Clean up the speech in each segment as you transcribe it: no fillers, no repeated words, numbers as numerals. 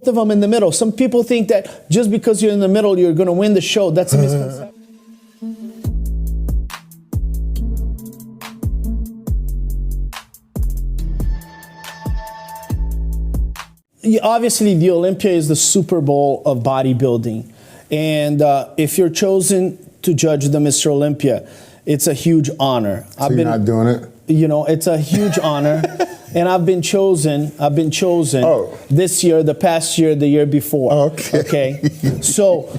of them in the middle. Some people think that just because you're in the middle, you're going to win the show. That's a misconception. Obviously, the Olympia is the Super Bowl of bodybuilding. And if you're chosen to judge the Mr. Olympia, it's a huge honor. So you're not doing it? You know, it's a huge honor. And I've been chosen this year, the past year, the year before. Okay. So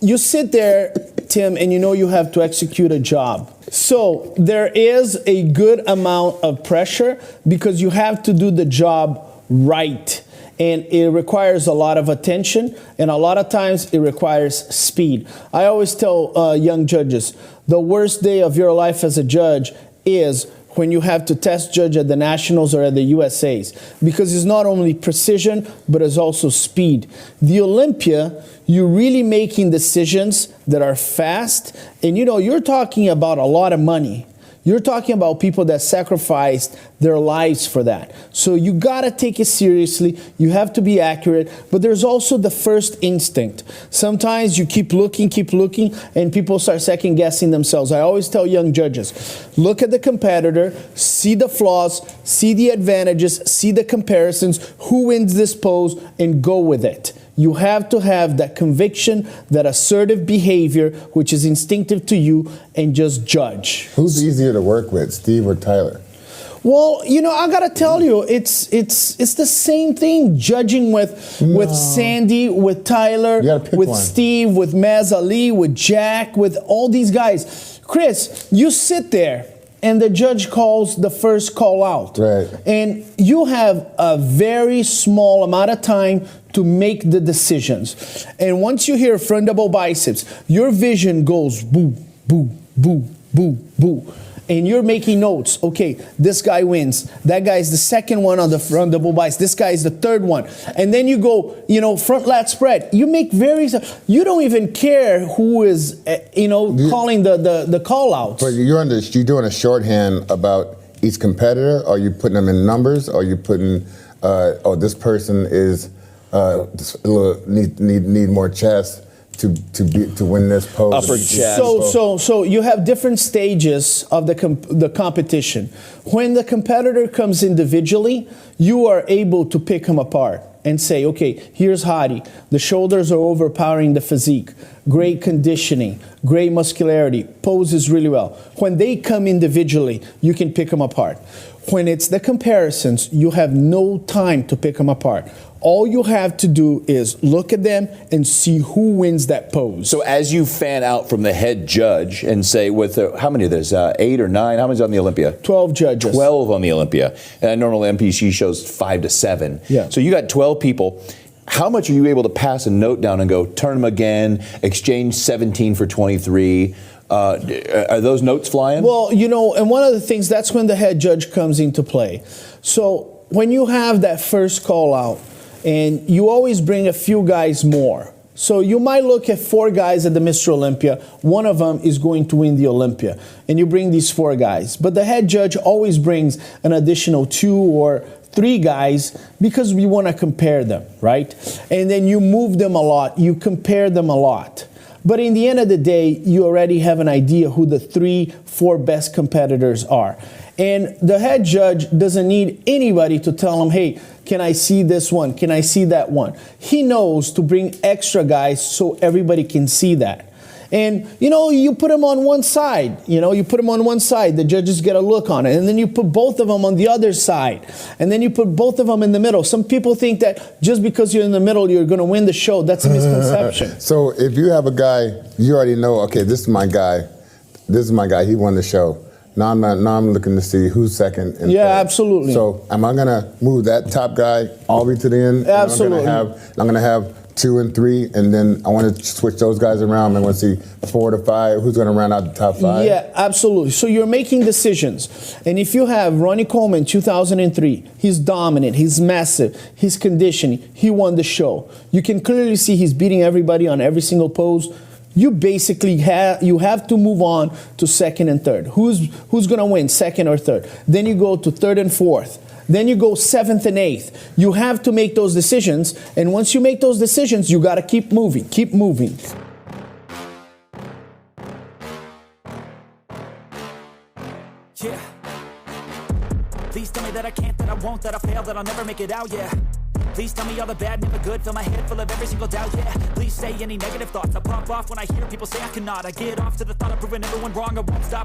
you sit there, Tim, and you know you have to execute a job. So there is a good amount of pressure because you have to do the job right. And it requires a lot of attention, and a lot of times it requires speed. I always tell young judges, the worst day of your life as a judge is when you have to test judge at the Nationals or at the USAs, because it's not only precision, but it's also speed. The Olympia, you're really making decisions that are fast, and you know, you're talking about a lot of money. You're talking about people that sacrificed their lives for that. So you gotta take it seriously. You have to be accurate, but there's also the first instinct. Sometimes you keep looking, and people start second guessing themselves. I always tell young judges, look at the competitor, see the flaws, see the advantages, see the comparisons, who wins this pose, and go with it. You have to have that conviction, that assertive behavior, which is instinctive to you, and just judge. Who's easier to work with, Steve or Tyler? Well, you know, I gotta tell you, it's the same thing. Judging with Sandy, with Tyler, with one. Steve, with Maz Ali, with Jack, with all these guys. Chris, you sit there, and the judge calls the first call out. Right. And you have a very small amount of time to make the decisions. And once you hear front double biceps, your vision goes boo, boo, boo, boo, boo. And you're making notes. Okay, this guy wins. That guy's the second one on the front double biceps. This guy's the third one. And then you go, you know, front lat spread. You make you don't even care who is, calling the call outs. But you're doing a shorthand about each competitor? Or are you putting them in numbers? Or are you putting, this person is, need more chest to win this pose. Upper chest. So you have different stages of the competition. When the competitor comes individually, you are able to pick him apart and say, okay, here's Hadi. The shoulders are overpowering the physique. Great conditioning, great muscularity, poses really well. When they come individually, you can pick them apart. When it's the comparisons, you have no time to pick them apart. All you have to do is look at them and see who wins that pose. So as you fan out from the head judge and say, how many there's 8 or 9? How many's on the Olympia? 12 judges. 12 on the Olympia. And normally MPC shows 5 to 7. Yeah. So you got 12 people. How much are you able to pass a note down and go, turn them again, exchange 17 for 23? Are those notes flying? Well, you know, and one of the things, that's when the head judge comes into play. So when you have that first call out, and you always bring a few guys more. So you might look at 4 guys at the Mr. Olympia. One of them is going to win the Olympia. And you bring these 4 guys. But the head judge always brings an additional 2 or 3 guys because we want to compare them, right? And then you move them a lot. You compare them a lot. But in the end of the day, you already have an idea who the 3, 4 best competitors are. And the head judge doesn't need anybody to tell him, hey, can I see this one? Can I see that one? He knows to bring extra guys so everybody can see that. And, you know, you put them on one side. The judges get a look on it. And then you put both of them on the other side. And then you put both of them in the middle. Some people think that just because you're in the middle, you're going to win the show. That's a misconception. So if you have a guy, you already know, okay, this is my guy. He won the show. Now I'm looking to see who's second and third. Absolutely. So am I going to move that top guy all the way to the end? Absolutely. I'm going to have 2 and 3, and then I want to switch those guys around. I want to see 4 to 5. Who's going to round out the top 5? Yeah, absolutely. So you're making decisions. And if you have Ronnie Coleman, 2003, he's dominant, he's massive, he's conditioning, he won the show. You can clearly see he's beating everybody on every single pose. You basically have to move on to second and third. Who's going to win, second or third? Then you go to third and fourth. Then you go 7th and 8th. You have to make those decisions. And once you make those decisions, you got to keep moving, keep moving. Yeah. Please tell me that I can't, that I won't, that I fail, that I'll never make it out, yeah. Please tell me all the bad, never good, fill my head full of every single doubt, yeah. Please say any negative thoughts, I pop off when I hear people say I cannot. I get off to the thought of proving everyone wrong, I won't stop.